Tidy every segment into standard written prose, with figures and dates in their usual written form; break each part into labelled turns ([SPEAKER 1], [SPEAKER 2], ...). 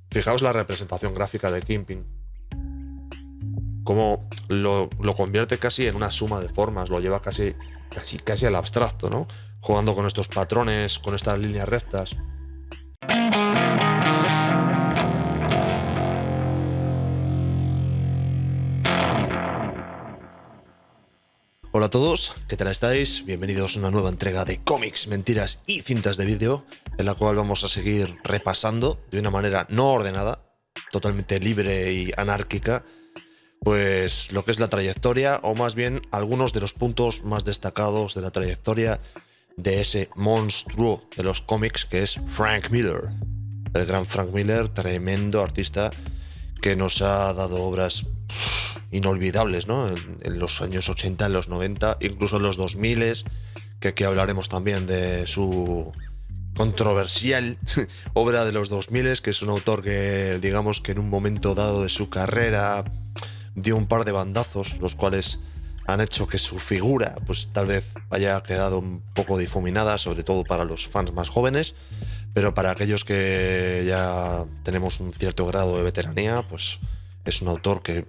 [SPEAKER 1] Fijaos la representación gráfica de Kingpin. Cómo lo convierte casi en una suma de formas, lo lleva casi al abstracto, ¿no? Jugando con estos patrones, con estas líneas rectas. Hola a todos, ¿qué tal estáis? Bienvenidos a una nueva entrega de cómics, mentiras y cintas de vídeo, en la cual vamos a seguir repasando de una manera no ordenada, totalmente libre y anárquica, pues lo que es la trayectoria, o más bien algunos de los puntos más destacados de la trayectoria de ese monstruo de los cómics que es Frank Miller. El gran Frank Miller, tremendo artista que nos ha dado obras inolvidables, ¿no? En los años 80, en los 90, incluso en los 2000, que aquí hablaremos también de su controversial obra de los 2000, que es un autor que, digamos que en un momento dado de su carrera dio un par de bandazos, los cuales han hecho que su figura pues tal vez haya quedado un poco difuminada, sobre todo para los fans más jóvenes, pero para aquellos que ya tenemos un cierto grado de veteranía, pues es un autor que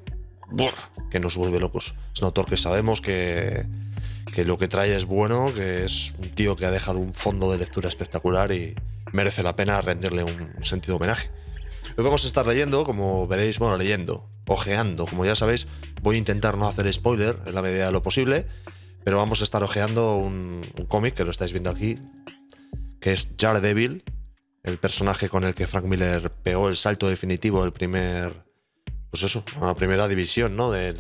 [SPEAKER 1] nos vuelve locos. Es un autor que sabemos que lo que trae es bueno, que es un tío que ha dejado un fondo de lectura espectacular y merece la pena rendirle un sentido homenaje. Hoy vamos a estar leyendo, como veréis, ojeando, como ya sabéis. Voy a intentar no hacer spoiler en la medida de lo posible, pero vamos a estar ojeando un cómic que lo estáis viendo aquí, que es Daredevil, el personaje con el que Frank Miller pegó el salto definitivo del a la primera división, ¿no? de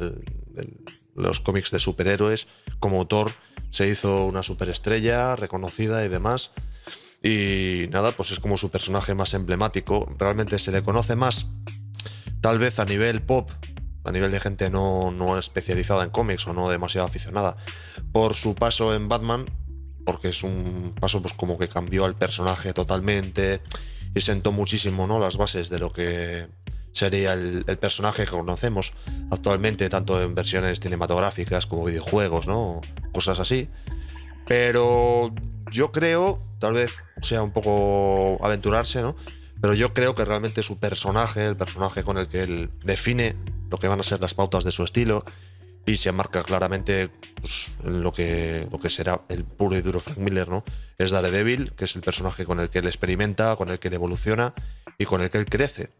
[SPEAKER 1] los cómics de superhéroes. Como autor se hizo una superestrella reconocida y demás. Y nada, pues es como su personaje más emblemático. Realmente se le conoce más, tal vez a nivel pop, a nivel de gente no especializada en cómics o no demasiado aficionada, por su paso en Batman, porque es un paso pues como que cambió al personaje totalmente y sentó muchísimo, ¿no?, las bases de lo que sería el personaje que conocemos actualmente, tanto en versiones cinematográficas como videojuegos, ¿no?, cosas así. Pero yo creo, tal vez sea un poco aventurarse, ¿no?, pero yo creo que realmente su personaje, el personaje con el que él define lo que van a ser las pautas de su estilo y se marca claramente pues, en lo que será el puro y duro Frank Miller, ¿no?, es Daredevil, que es el personaje con el que él experimenta, con el que él evoluciona y con el que él crece.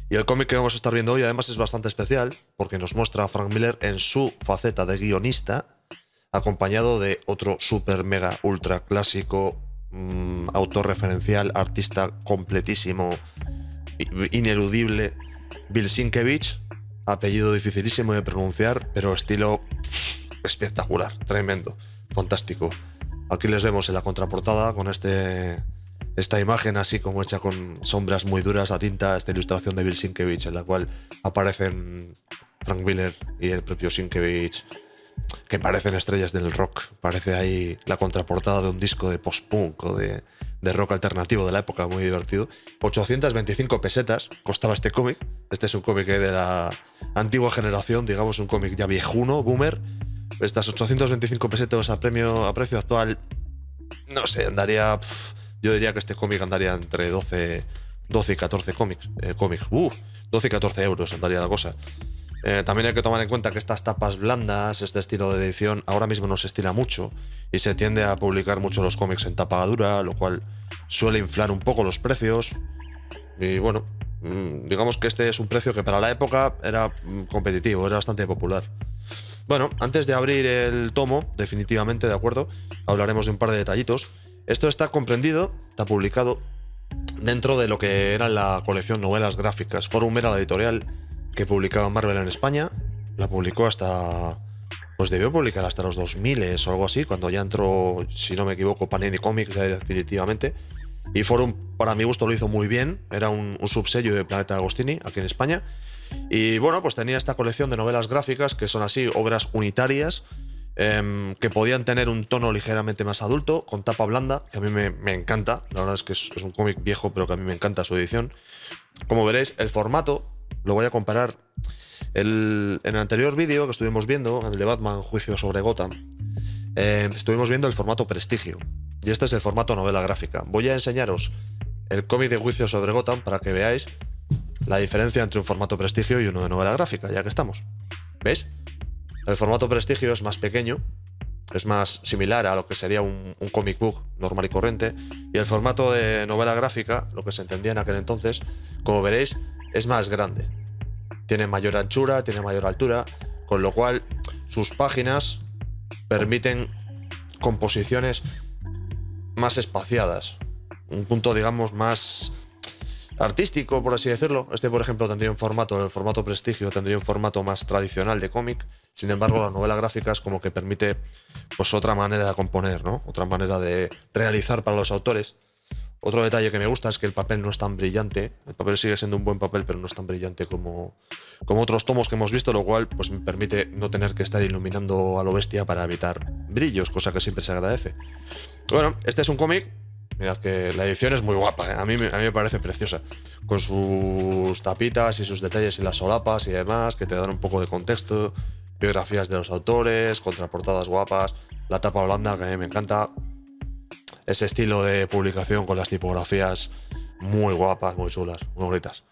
[SPEAKER 1] Y el cómic que vamos a estar viendo hoy además es bastante especial porque nos muestra a Frank Miller en su faceta de guionista, acompañado de otro super mega ultra clásico, autor referencial, artista completísimo, ineludible, Bill Sienkiewicz, apellido dificilísimo de pronunciar, pero estilo espectacular, tremendo, fantástico. Aquí les vemos en la contraportada con esta imagen así como hecha con sombras muy duras a tinta, esta ilustración de Bill Sienkiewicz, en la cual aparecen Frank Miller y el propio Sienkiewicz, que parecen estrellas del rock. Parece ahí la contraportada de un disco de post-punk o de rock alternativo de la época, muy divertido. 825 pesetas costaba este cómic. Este es un cómic de la antigua generación, digamos, un cómic ya viejuno, boomer. Estas 825 pesetas a precio actual, no sé, andaría... yo diría que este cómic andaría entre 12 y 14 cómics. 12 y 14 euros andaría la cosa. También hay que tomar en cuenta que estas tapas blandas, este estilo de edición, ahora mismo no se estila mucho y se tiende a publicar mucho los cómics en tapa dura, lo cual suele inflar un poco los precios. Y bueno, digamos que este es un precio que para la época era competitivo, era bastante popular. Bueno, antes de abrir el tomo, definitivamente, de acuerdo, hablaremos de un par de detallitos. Esto está comprendido, está publicado dentro de lo que era la colección Novelas Gráficas. Forum era la editorial que publicaba Marvel en España. La publicó pues debió publicar hasta los 2000 o algo así, cuando ya entró, si no me equivoco, Panini Comics definitivamente. Y Forum, para mi gusto, lo hizo muy bien. Era un subsello de Planeta Agostini aquí en España. Y bueno, pues tenía esta colección de novelas gráficas que son así, obras unitarias, que podían tener un tono ligeramente más adulto, con tapa blanda, que a mí me encanta. La verdad es que es un cómic viejo, pero que a mí me encanta su edición. Como veréis, el formato lo voy a comparar. En el anterior vídeo que estuvimos viendo, el de Batman, Juicio sobre Gotham, estuvimos viendo el formato prestigio. Y este es el formato novela gráfica. Voy a enseñaros el cómic de Juicio sobre Gotham para que veáis la diferencia entre un formato prestigio y uno de novela gráfica, ya que estamos. ¿Veis? El formato prestigio es más pequeño, es más similar a lo que sería un comic book normal y corriente, y el formato de novela gráfica, lo que se entendía en aquel entonces, como veréis, es más grande. Tiene mayor anchura, tiene mayor altura, con lo cual sus páginas permiten composiciones más espaciadas, un punto, digamos, más artístico, por así decirlo. Este, por ejemplo, tendría un formato, el formato prestigio tendría un formato más tradicional de cómic. Sin embargo, la novela gráfica es como que permite, pues, otra manera de componer, ¿no? Otra manera de realizar para los autores. Otro detalle que me gusta es que el papel no es tan brillante. El papel sigue siendo un buen papel, pero no es tan brillante como otros tomos que hemos visto, lo cual pues me permite no tener que estar iluminando a lo bestia para evitar brillos, cosa que siempre se agradece. Bueno, este es un cómic. Mirad que la edición es muy guapa, ¿eh? A mí me parece preciosa. Con sus tapitas y sus detalles y las solapas y demás, que te dan un poco de contexto. Biografías de los autores, contraportadas guapas. La tapa blanda, que a mí me encanta. Ese estilo de publicación con las tipografías muy guapas, muy chulas, muy bonitas.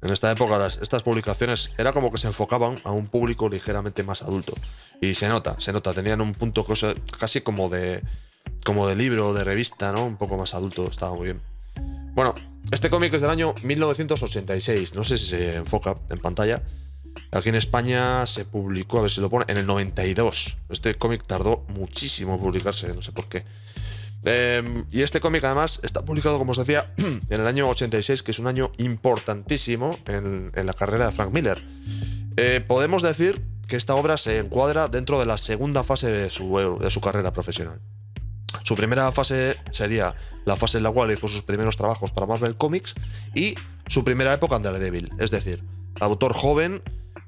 [SPEAKER 1] En esta época estas publicaciones era como que se enfocaban a un público ligeramente más adulto. Y se nota, tenían un punto casi como de libro, de revista, ¿no? Un poco más adulto, estaba muy bien. Bueno, este cómic es del año 1986, no sé si se enfoca en pantalla. Aquí en España se publicó, a ver si lo pone, en el 92. Este cómic tardó muchísimo en publicarse, no sé por qué. Y este cómic además está publicado, como os decía, en el año 86, que es un año importantísimo en la carrera de Frank Miller. Podemos decir que esta obra se encuadra dentro de la segunda fase de su carrera profesional. Su primera fase sería la fase en la cual hizo sus primeros trabajos para Marvel Comics y su primera época en Daredevil, es decir, autor joven,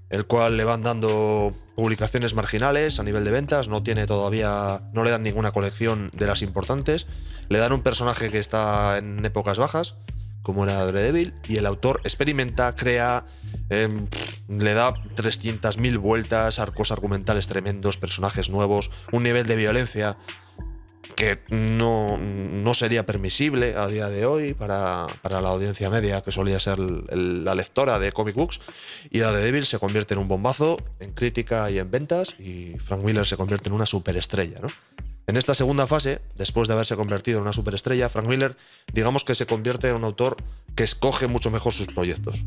[SPEAKER 1] el cual le van dando publicaciones marginales a nivel de ventas, no le dan ninguna colección de las importantes, le dan un personaje que está en épocas bajas, como era Daredevil, y el autor experimenta, crea, le da 300.000 vueltas, arcos argumentales tremendos, personajes nuevos, un nivel de violencia que no sería permisible a día de hoy para la audiencia media, que solía ser la lectora de comic books. Y Daredevil se convierte en un bombazo en crítica y en ventas, y Frank Miller se convierte en una superestrella, ¿no? En esta segunda fase, después de haberse convertido en una superestrella, Frank Miller, digamos que se convierte en un autor que escoge mucho mejor sus proyectos.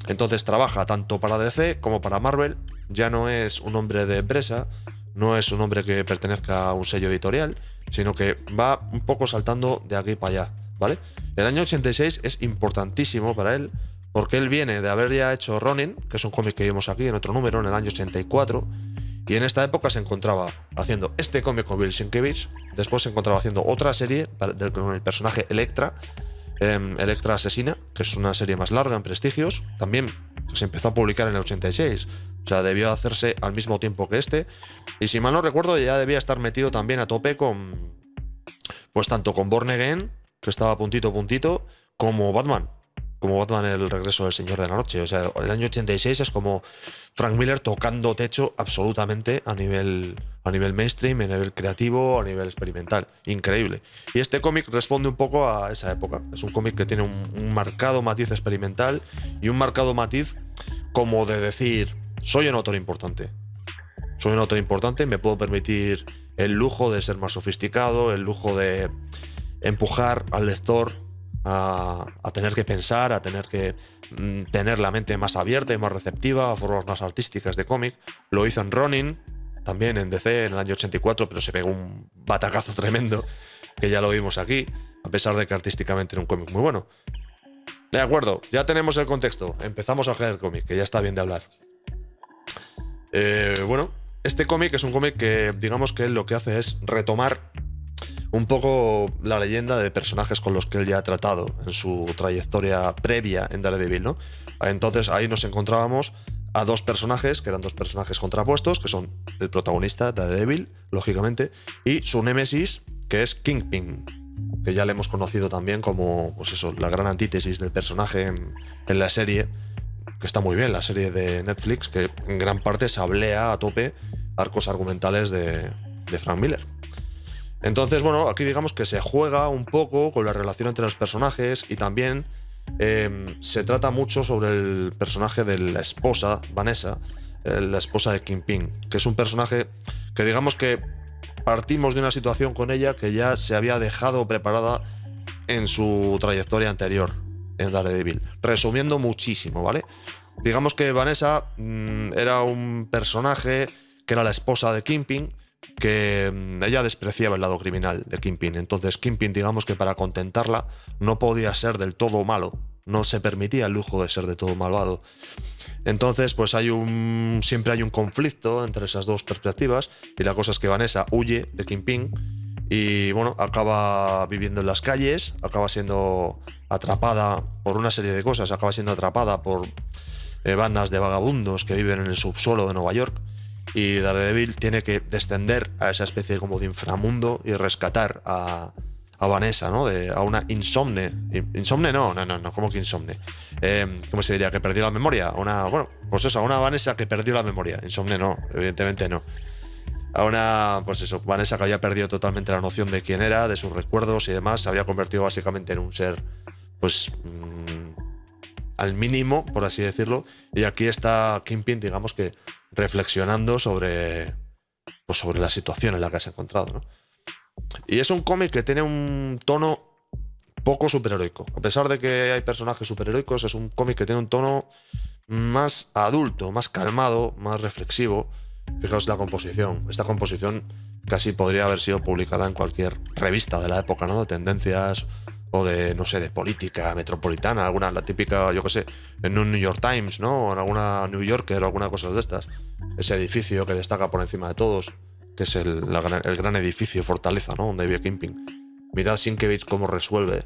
[SPEAKER 1] Entonces trabaja tanto para DC como para Marvel, ya no es un hombre de empresa, no es un hombre que pertenezca a un sello editorial, sino que va un poco saltando de aquí para allá, ¿vale? El año 86 es importantísimo para él, porque él viene de haber ya hecho Ronin, que es un cómic que vimos aquí en otro número, en el año 84, y en esta época se encontraba haciendo este cómic con Bill Sienkiewicz, después se encontraba haciendo otra serie con el personaje Elektra, Elektra Asesina, que es una serie más larga en Prestigios, también se empezó a publicar en el 86, o sea, debió hacerse al mismo tiempo que este, y si mal no recuerdo ya debía estar metido también a tope con, pues tanto con Born Again, que estaba puntito, como Batman el regreso del Señor de la Noche. O sea, el año 86 es como Frank Miller tocando techo absolutamente a nivel mainstream, a nivel creativo, a nivel experimental. Increíble. Y este cómic responde un poco a esa época. Es un cómic que tiene un marcado matiz experimental y un marcado matiz como de decir, soy un autor importante. Me puedo permitir el lujo de ser más sofisticado, el lujo de empujar al lector a tener que pensar, a tener que tener la mente más abierta y más receptiva a formas más artísticas de cómic. Lo hizo en Ronin, también en DC en el año 84, pero se pegó un batacazo tremendo, que ya lo vimos aquí, a pesar de que artísticamente era un cómic muy bueno. De acuerdo, ya tenemos el contexto, empezamos a leer el cómic, que ya está bien de hablar. Bueno, este cómic es un cómic que, digamos que él lo que hace es retomar un poco la leyenda de personajes con los que él ya ha tratado en su trayectoria previa en Daredevil, ¿no? Entonces ahí nos encontrábamos a dos personajes, que eran dos personajes contrapuestos, que son el protagonista, Daredevil, lógicamente, y su némesis, que es Kingpin, que ya le hemos conocido también como, pues eso, la gran antítesis del personaje en la serie, que está muy bien, la serie de Netflix, que en gran parte sablea a tope arcos argumentales de Frank Miller. Entonces, bueno, aquí digamos que se juega un poco con la relación entre los personajes y también se trata mucho sobre el personaje de la esposa, Vanessa, la esposa de Kingpin, que es un personaje que digamos que partimos de una situación con ella que ya se había dejado preparada en su trayectoria anterior en Daredevil. Resumiendo muchísimo, ¿vale? Digamos que Vanessa era un personaje que era la esposa de Kingpin, que ella despreciaba el lado criminal de Kingpin. Entonces Kingpin, digamos que para contentarla, no podía ser del todo malo. No se permitía el lujo de ser de todo malvado. Entonces, pues siempre hay un conflicto entre esas dos perspectivas. Y la cosa es que Vanessa huye de Kingpin y, bueno, acaba viviendo en las calles, acaba siendo atrapada por una serie de cosas, acaba siendo atrapada por bandas de vagabundos que viven en el subsuelo de Nueva York. Y Daredevil tiene que descender a esa especie como de inframundo y rescatar a Vanessa, ¿no? A una insomne. Insomne no, ¿cómo que insomne? ¿Cómo se diría? ¿Que perdió la memoria? Bueno, pues eso, a una Vanessa que perdió la memoria. Insomne no, evidentemente no. A una, pues eso, Vanessa que había perdido totalmente la noción de quién era, de sus recuerdos y demás, se había convertido básicamente en un ser, pues, al mínimo, por así decirlo. Y aquí está Kingpin, digamos que reflexionando sobre la situación en la que se ha encontrado, ¿no? Y es un cómic que tiene un tono poco superheroico. A pesar de que hay personajes superheroicos, es un cómic que tiene un tono más adulto, más calmado, más reflexivo. Fijaos la composición. Esta composición casi podría haber sido publicada en cualquier revista de la época, ¿no? De tendencias o de, no sé, de política metropolitana, alguna, la típica, yo qué sé, en un New York Times, ¿no? O en alguna New Yorker o alguna cosa de estas. Ese edificio que destaca por encima de todos, que es el gran edificio Fortaleza, ¿no? Donde vive Kingpin. Mirad Sienkiewicz cómo resuelve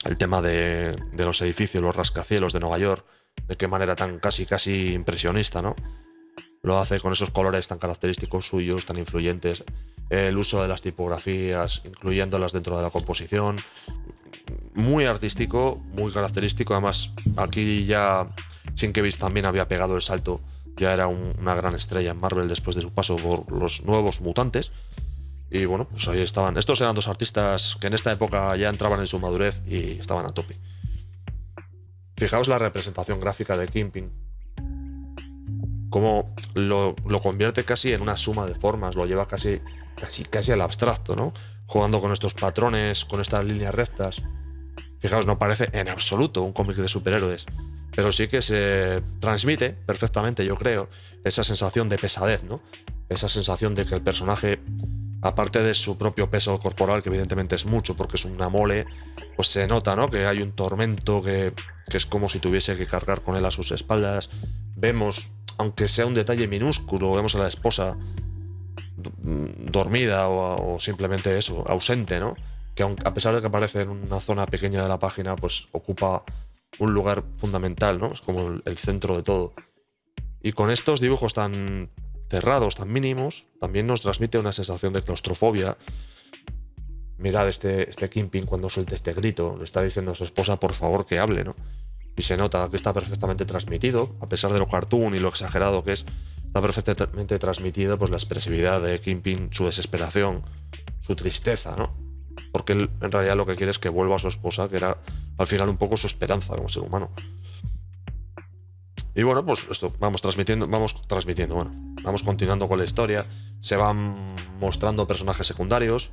[SPEAKER 1] el tema de los edificios, los rascacielos de Nueva York, de qué manera tan casi impresionista, ¿no? Lo hace con esos colores tan característicos suyos, tan influyentes, el uso de las tipografías, incluyéndolas dentro de la composición, muy artístico, muy característico. Además, aquí ya Sienkiewicz también había pegado el salto, ya era una gran estrella en Marvel después de su paso por los Nuevos Mutantes. Y bueno, pues ahí estaban. Estos eran dos artistas que en esta época ya entraban en su madurez y estaban a tope. Fijaos la representación gráfica de Kingpin, cómo lo convierte casi en una suma de formas, lo lleva casi al abstracto, ¿no? Jugando con estos patrones, con estas líneas rectas. Fijaos, no parece en absoluto un cómic de superhéroes, pero sí que se transmite perfectamente, yo creo, esa sensación de pesadez, ¿no? Esa sensación de que el personaje, aparte de su propio peso corporal, que evidentemente es mucho porque es una mole, pues se nota, ¿no? Que hay un tormento que es como si tuviese que cargar con él a sus espaldas. Vemos, aunque sea un detalle minúsculo, vemos a la esposa dormida o simplemente eso, ausente, ¿no? Que a pesar de que aparece en una zona pequeña de la página, pues ocupa un lugar fundamental, ¿no? Es como el centro de todo. Y con estos dibujos tan cerrados, tan mínimos, también nos transmite una sensación de claustrofobia. Mirad este Kingpin cuando suelta este grito, le está diciendo a su esposa por favor que hable, ¿no? Y se nota que está perfectamente transmitido, a pesar de lo cartoon y lo exagerado que es, está perfectamente transmitido pues la expresividad de Kingpin, su desesperación, su tristeza, ¿no? Porque él en realidad lo que quiere es que vuelva a su esposa, que era al final un poco su esperanza como ser humano. Y bueno, pues esto, vamos continuando con la historia. Se van mostrando personajes secundarios.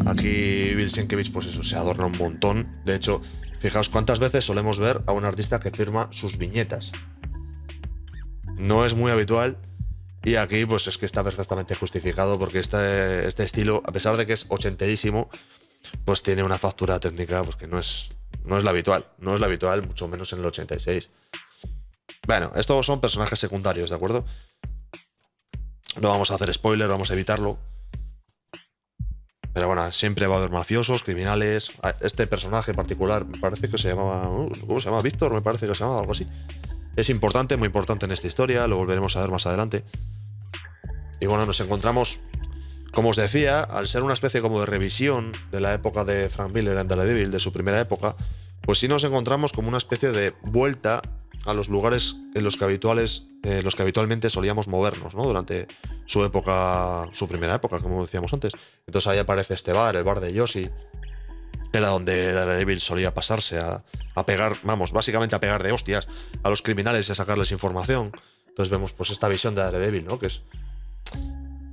[SPEAKER 1] Aquí Bill Sienkiewicz, pues eso, se adorna un montón. De hecho, fijaos cuántas veces solemos ver a un artista que firma sus viñetas. No es muy habitual. Y aquí, pues es que está perfectamente justificado porque este estilo, a pesar de que es ochenterísimo, pues tiene una factura técnica pues que no es la habitual. No es la habitual, mucho menos en el 86. Bueno, estos son personajes secundarios, ¿de acuerdo? No vamos a hacer spoiler, vamos a evitarlo. Pero bueno, siempre va a haber mafiosos, criminales. Este personaje en particular, me parece que se llamaba... ¿Cómo se llama? Víctor, me parece que se llamaba algo así. Es importante, muy importante en esta historia, lo volveremos a ver más adelante. Y bueno, nos encontramos, como os decía, al ser una especie como de revisión de la época de Frank Miller en Daredevil, de su primera época, pues sí nos encontramos como una especie de vuelta a los lugares en los que habitualmente solíamos movernos, ¿no? Durante su primera época, como decíamos antes. Entonces ahí aparece este bar, el bar de Yoshi, que era donde Daredevil solía pasarse a pegar, vamos, básicamente a pegar de hostias a los criminales y a sacarles información. Entonces vemos pues esta visión de Daredevil, ¿no? Que es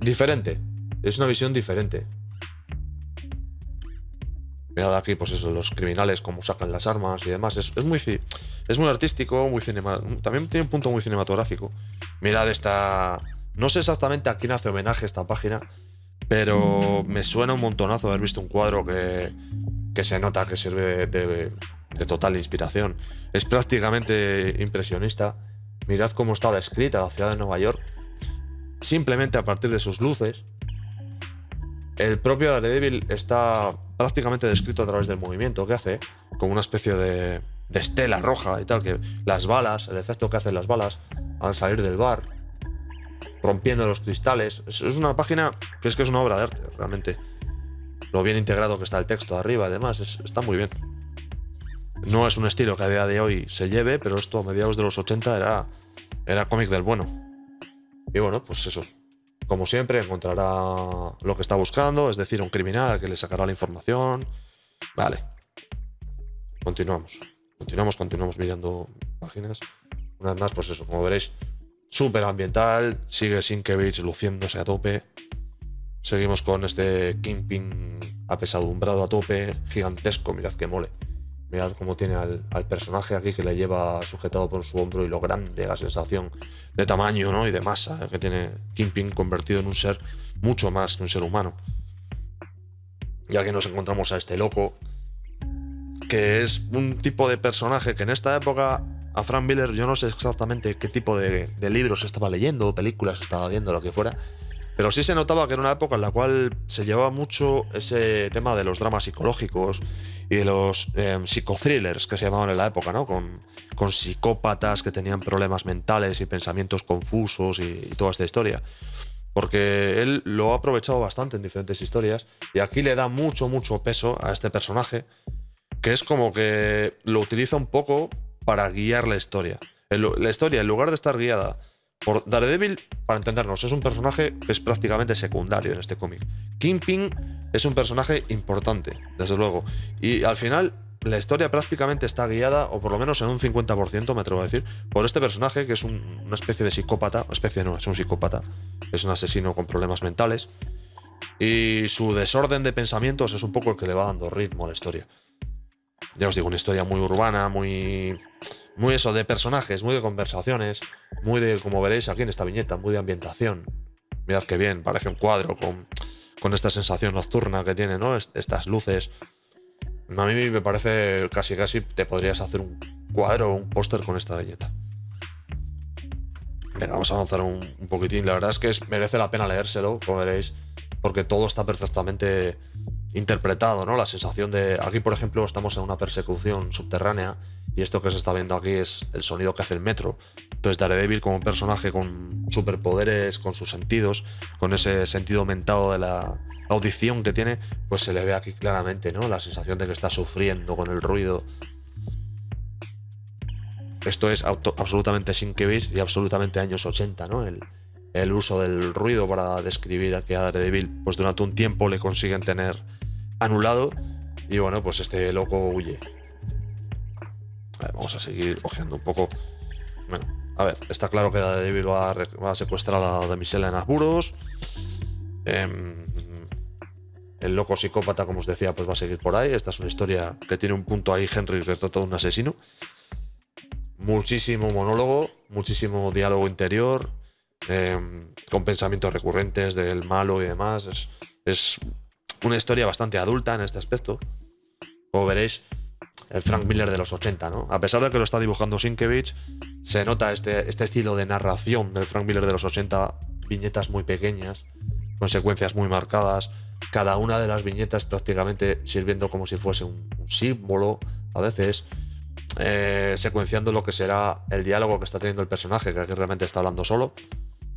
[SPEAKER 1] diferente, es una visión diferente. Mirad aquí, pues eso, los criminales, cómo sacan las armas y demás. Es muy artístico, también tiene un punto muy cinematográfico. Mirad esta... No sé exactamente a quién hace homenaje esta página, pero me suena un montonazo haber visto un cuadro que se nota que sirve de total inspiración. Es prácticamente impresionista. Mirad cómo está descrita la ciudad de Nueva York, simplemente a partir de sus luces. El propio Daredevil está prácticamente descrito a través del movimiento que hace, como una especie de estela roja y tal, que las balas, el efecto que hacen las balas al salir del bar, rompiendo los cristales. Es una página que es una obra de arte, realmente. Lo bien integrado que está el texto arriba, además, está muy bien. No es un estilo que a día de hoy se lleve, pero esto a mediados de los 80 era cómic del bueno. Y bueno, pues eso. Como siempre, encontrará lo que está buscando, es decir, un criminal al que le sacará la información. Vale. Continuamos mirando páginas. Una vez más, pues eso, como veréis, súper ambiental. Sigue Sienkiewicz luciéndose a tope. Seguimos con este Kingpin apesadumbrado a tope, gigantesco. Mirad que mole. Mirad cómo tiene al personaje aquí que le lleva sujetado por su hombro y lo grande, la sensación de tamaño, ¿no? Y de masa que tiene Kingpin convertido en un ser mucho más que un ser humano. Y aquí nos encontramos a este loco, que es un tipo de personaje que en esta época a Frank Miller, yo no sé exactamente qué tipo de libros estaba leyendo, películas estaba viendo, lo que fuera, pero sí se notaba que era una época en la cual se llevaba mucho ese tema de los dramas psicológicos y de los psicothrillers que se llamaban en la época, ¿no? Con psicópatas que tenían problemas mentales y pensamientos confusos y toda esta historia. Porque él lo ha aprovechado bastante en diferentes historias y aquí le da mucho peso a este personaje, que es como que lo utiliza un poco para guiar la historia. La historia, en lugar de estar guiada por Daredevil, para entendernos, es un personaje que es prácticamente secundario en este cómic. Kingpin es un personaje importante, desde luego. Y al final, la historia prácticamente está guiada, o por lo menos en un 50%, me atrevo a decir, por este personaje que es una especie de psicópata. Especie no, es un psicópata. Es un asesino con problemas mentales. Y su desorden de pensamientos es un poco el que le va dando ritmo a la historia. Ya os digo, una historia muy urbana, muy eso, de personajes, muy de conversaciones, muy de, como veréis aquí en esta viñeta, muy de ambientación. Mirad qué bien, parece un cuadro con esta sensación nocturna que tiene, ¿no? Estas luces. A mí me parece casi te podrías hacer un cuadro o un póster con esta viñeta. Venga, vamos a avanzar un poquitín. La verdad es que merece la pena leérselo, como veréis, porque todo está perfectamente interpretado, ¿no? La sensación de... Aquí, por ejemplo, estamos en una persecución subterránea y esto que se está viendo aquí es el sonido que hace el metro. Entonces Daredevil, como un personaje con superpoderes, con sus sentidos, con ese sentido aumentado de la audición que tiene, pues se le ve aquí claramente, ¿no? La sensación de que está sufriendo con el ruido. Esto es absolutamente Sienkiewicz y absolutamente años 80, ¿no? El uso del ruido para describir a que a Daredevil pues durante un tiempo le consiguen tener anulado y bueno, pues este loco huye. A ver, vamos a seguir ojeando un poco. Bueno, a ver, está claro que Daredevil va a secuestrar a la damisela en apuros. El loco psicópata, como os decía, pues va a seguir por ahí. Esta es una historia que tiene un punto ahí, Henry retrata de un asesino. Muchísimo monólogo, muchísimo diálogo interior, con pensamientos recurrentes del malo y demás. Es una historia bastante adulta en este aspecto. Como veréis, el Frank Miller de los 80, ¿no? A pesar de que lo está dibujando Sienkiewicz, se nota este estilo de narración del Frank Miller de los 80, viñetas muy pequeñas, con secuencias muy marcadas, cada una de las viñetas prácticamente sirviendo como si fuese un símbolo, a veces, secuenciando lo que será el diálogo que está teniendo el personaje, que aquí realmente está hablando solo.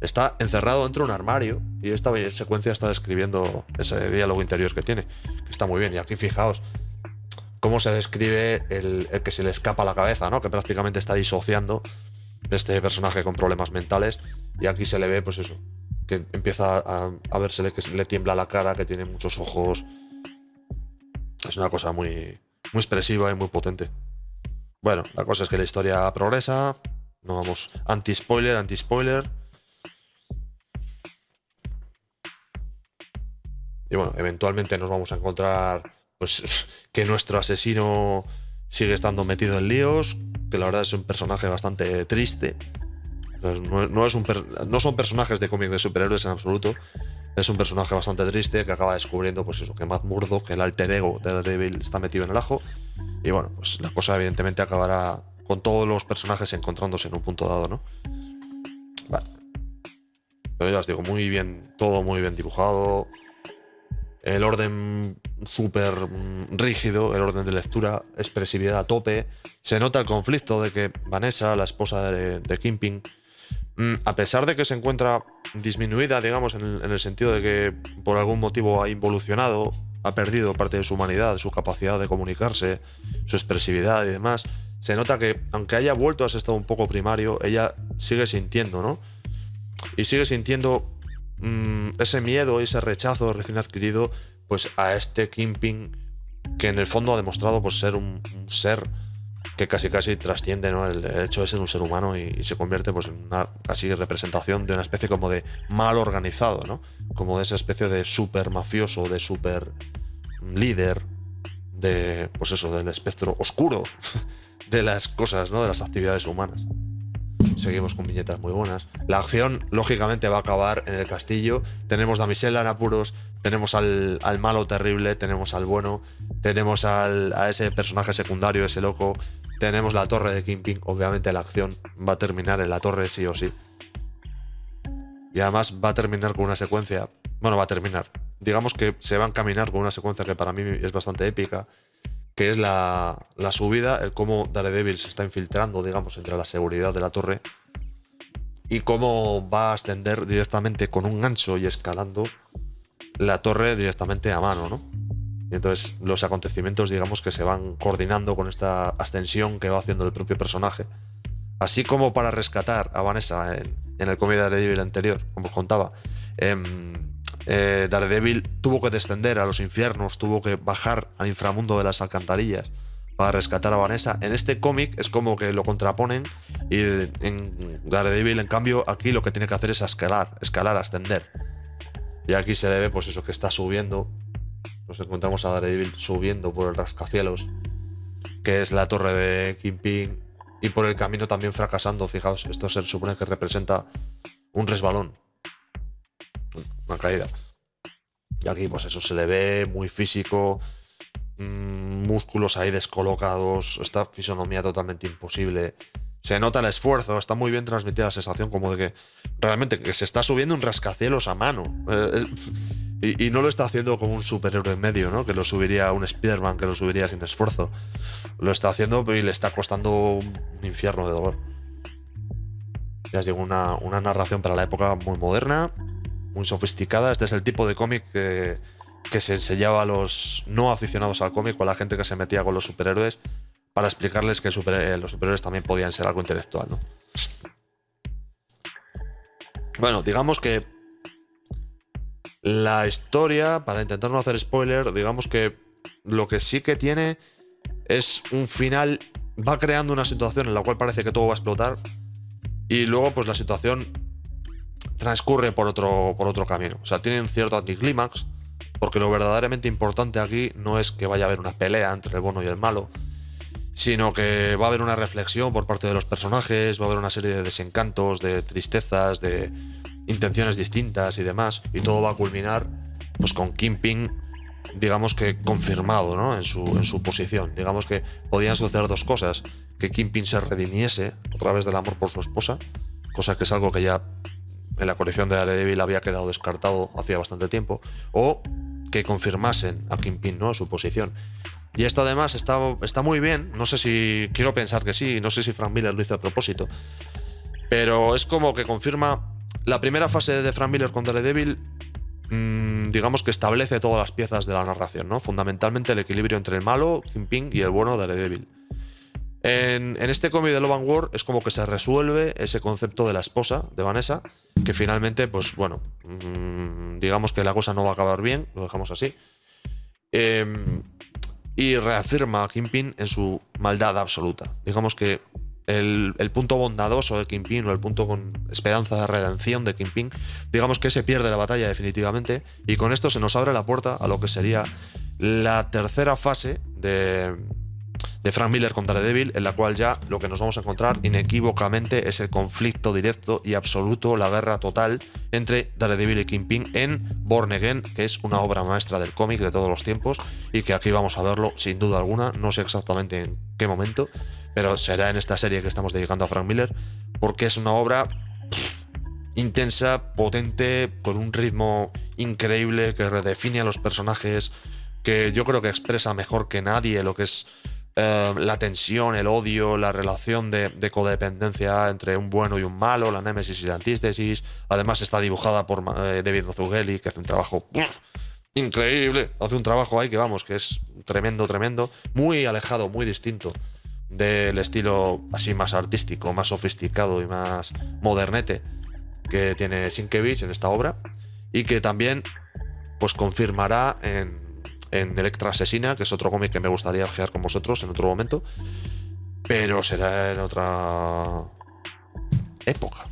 [SPEAKER 1] Está encerrado dentro de un armario y esta secuencia está describiendo ese diálogo interior que tiene, que está muy bien. Y aquí fijaos cómo se describe el que se le escapa la cabeza, ¿no? Que prácticamente está disociando este personaje con problemas mentales. Y aquí se le ve, pues eso, que empieza a versele que le tiembla la cara, que tiene muchos ojos. Es una cosa muy, muy expresiva y muy potente. Bueno, la cosa es que la historia progresa. No vamos anti-spoiler, anti-spoiler. Y bueno, eventualmente nos vamos a encontrar pues que nuestro asesino sigue estando metido en líos, que la verdad es un personaje bastante triste. No son personajes de cómic de superhéroes en absoluto. Es un personaje bastante triste que acaba descubriendo pues eso, que Matt Murdock, el alter ego de Daredevil, está metido en el ajo. Y bueno, pues la cosa evidentemente acabará con todos los personajes encontrándose en un punto dado, ¿no? Vale. Pero ya os digo, muy bien, todo muy bien dibujado. El orden súper rígido, el orden de lectura, expresividad a tope. Se nota el conflicto de que Vanessa, la esposa de Kingpin, a pesar de que se encuentra disminuida, digamos, en el sentido de que por algún motivo ha involucionado, ha perdido parte de su humanidad, su capacidad de comunicarse, su expresividad y demás, se nota que, aunque haya vuelto a ese estado un poco primario, ella sigue sintiendo, ¿no? Y sigue sintiendo ese miedo y ese rechazo recién adquirido pues a este Kingpin, que en el fondo ha demostrado pues ser un ser que casi trasciende, ¿no? El hecho de ser un ser humano y se convierte pues en una casi representación de una especie como de mal organizado, ¿no? Como de esa especie de super mafioso, de super líder, de pues eso, del espectro oscuro de las cosas, ¿no? De las actividades humanas. Seguimos con viñetas muy buenas. La acción, lógicamente, va a acabar en el castillo. Tenemos damisela en apuros, tenemos al malo terrible, tenemos al bueno, tenemos a ese personaje secundario, ese loco, tenemos la torre de Kingpin. Obviamente la acción va a terminar en la torre sí o sí. Y además va a terminar con una secuencia... Bueno, va a terminar. Digamos que se va a encaminar con una secuencia que para mí es bastante épica, que es la subida, el cómo Daredevil se está infiltrando, digamos, entre la seguridad de la torre y cómo va a ascender directamente con un gancho y escalando la torre directamente a mano, ¿no? Y entonces los acontecimientos, digamos, que se van coordinando con esta ascensión que va haciendo el propio personaje. Así como para rescatar a Vanessa en el cómic de Daredevil anterior, como os contaba, Daredevil tuvo que descender a los infiernos, tuvo que bajar al inframundo de las alcantarillas para rescatar a Vanessa. En este cómic es como que lo contraponen y en Daredevil, en cambio, aquí lo que tiene que hacer es escalar, ascender. Y aquí se le ve pues eso, que está subiendo. Nos encontramos a Daredevil subiendo por el rascacielos, que es la torre de Kingpin, y por el camino también fracasando. Fijaos, esto se supone que representa un resbalón, una caída. Y aquí pues eso se le ve muy físico, músculos ahí descolocados, esta fisonomía totalmente imposible. Se nota el esfuerzo, está muy bien transmitida la sensación como de que realmente que se está subiendo un rascacielos a mano. Y no lo está haciendo como un superhéroe en medio, ¿no? Que lo subiría un Spider-Man, que lo subiría sin esfuerzo. Lo está haciendo y le está costando un infierno de dolor. Ya os digo, una narración para la época muy moderna, muy sofisticada. Este es el tipo de cómic que se enseñaba a los no aficionados al cómic, o a la gente que se metía con los superhéroes, para explicarles que los superhéroes también podían ser algo intelectual, ¿no? Bueno, digamos que la historia, para intentar no hacer spoiler, digamos que lo que sí que tiene es un final. Va creando una situación en la cual parece que todo va a explotar, y luego pues la situación transcurre por otro camino. O sea, tiene un cierto anticlímax, porque lo verdaderamente importante aquí no es que vaya a haber una pelea entre el bueno y el malo, sino que va a haber una reflexión por parte de los personajes, va a haber una serie de desencantos, de tristezas, de intenciones distintas y demás, y todo va a culminar pues con Kingpin, digamos que confirmado, ¿no? en su posición. Digamos que podían suceder dos cosas: que Kingpin se redimiese a través del amor por su esposa, cosa que es algo que ya en la colección de Daredevil había quedado descartado hacía bastante tiempo, o que confirmasen a Kingpin, ¿no? Su posición. Y esto además está muy bien. No sé si... Quiero pensar que sí. No sé si Frank Miller lo hizo a propósito. Pero es como que confirma... La primera fase de Frank Miller con Daredevil digamos que establece todas las piezas de la narración, ¿no? Fundamentalmente el equilibrio entre el malo, Kingpin, y el bueno, Daredevil. En este cómic de Love and War es como que se resuelve ese concepto de la esposa de Vanessa, que finalmente, pues bueno, digamos que la cosa no va a acabar bien, lo dejamos así. Y reafirma a Kingpin en su maldad absoluta. Digamos que el punto bondadoso de Kingpin, o el punto con esperanza de redención de Kingpin, digamos que se pierde la batalla definitivamente, y con esto se nos abre la puerta a lo que sería la tercera fase de Frank Miller con Daredevil, en la cual ya lo que nos vamos a encontrar inequívocamente es el conflicto directo y absoluto, la guerra total entre Daredevil y Kingpin en Born Again, que es una obra maestra del cómic de todos los tiempos, y que aquí vamos a verlo sin duda alguna. No sé exactamente en qué momento, pero será en esta serie que estamos dedicando a Frank Miller, porque es una obra intensa, potente, con un ritmo increíble, que redefine a los personajes, que yo creo que expresa mejor que nadie lo que es la tensión, el odio, la relación de codependencia entre un bueno y un malo, la némesis y la antítesis. Además está dibujada por David Mazzucchelli, que hace un trabajo increíble. Hace un trabajo ahí que vamos, que es tremendo, tremendo. Muy alejado, muy distinto del estilo así más artístico, más sofisticado y más modernete que tiene Sienkiewicz en esta obra, y que también pues confirmará en Electra Asesina, que es otro cómic que me gustaría ojear con vosotros en otro momento, pero será en otra época,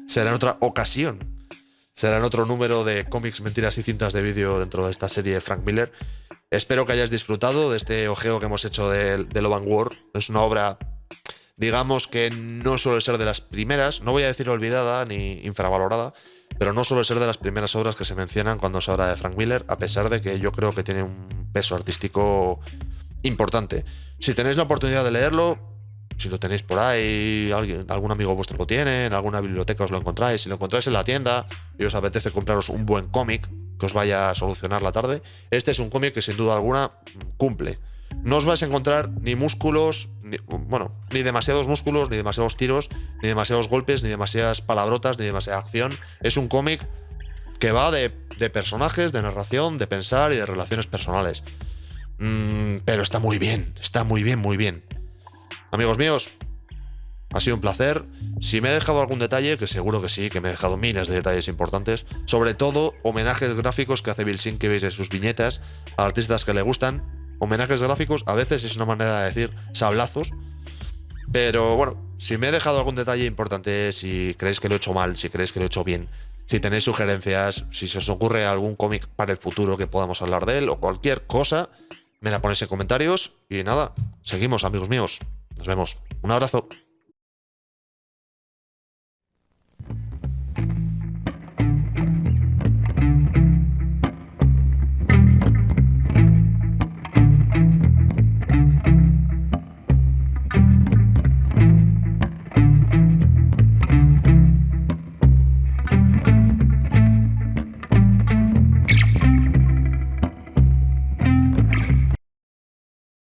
[SPEAKER 1] será en otra ocasión, será en otro número de cómics, mentiras y cintas de vídeo dentro de esta serie de Frank Miller. Espero que hayáis disfrutado de este ojeo que hemos hecho de Love and War. Es una obra, digamos, que no suele ser de las primeras, no voy a decir olvidada ni infravalorada, pero no suele ser de las primeras obras que se mencionan cuando se habla de Frank Miller, a pesar de que yo creo que tiene un peso artístico importante. Si tenéis la oportunidad de leerlo, si lo tenéis por ahí, algún amigo vuestro lo tiene, en alguna biblioteca os lo encontráis, si lo encontráis en la tienda y os apetece compraros un buen cómic que os vaya a solucionar la tarde, este es un cómic que sin duda alguna cumple. No os vais a encontrar ni músculos, ni demasiados músculos, ni demasiados tiros, ni demasiados golpes, ni demasiadas palabrotas, ni demasiada acción. Es un cómic que va de personajes, de narración, de pensar y de relaciones personales. Pero está muy bien, muy bien. Amigos míos, ha sido un placer. Si me he dejado algún detalle, que seguro que sí, que me he dejado miles de detalles importantes, sobre todo homenajes gráficos que hace Bill Sienkiewicz en sus viñetas a artistas que le gustan. Homenajes gráficos a veces es una manera de decir sablazos, pero bueno, si me he dejado algún detalle importante, si creéis que lo he hecho mal, si creéis que lo he hecho bien, si tenéis sugerencias, si se os ocurre algún cómic para el futuro que podamos hablar de él o cualquier cosa, me la ponéis en comentarios y nada, seguimos, amigos míos. Nos vemos. Un abrazo.